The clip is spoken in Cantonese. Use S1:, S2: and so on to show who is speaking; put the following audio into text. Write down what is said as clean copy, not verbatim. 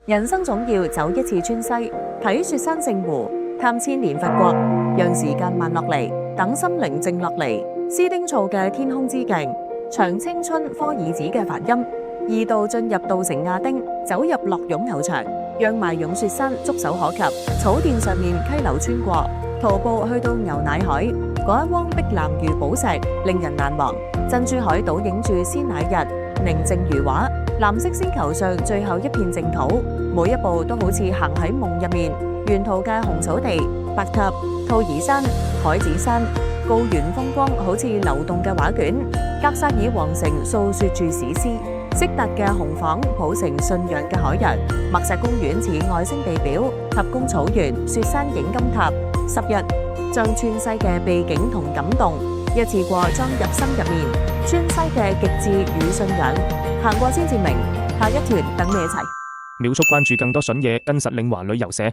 S1: 人生總要走一次川西，睇雪山聖湖，探千年佛國，讓時間慢落嚟，等心靈靜落嚟。斯丁措嘅天空之鏡，長青春科爾子嘅梵音，二度進入稻城亞丁，走入樂擁牛場，讓埋湧雪山觸手可及，草甸上面溪流穿過，徒步去到牛奶海，嗰一汪碧藍如寶石，令人難忘。珍珠海倒映住鮮奶日，寧靜如畫，藍色星球上最後一片淨土，每一步都好似行喺夢入面。沿途嘅紅草地、白塔、兔兒山、海子山，高原風光好似流動嘅畫卷，格薩爾皇城訴說住史詩，色達嘅紅房譜成信仰嘅海洋，墨石公園似外星地表，合公草原雪山影金塔。10日將川西嘅秘境同感動一次過裝入心入面，川西嘅極致與信仰，行過先至明。下一團等你一齊。
S2: 秒速關注更多筍嘢，跟實領華旅遊社。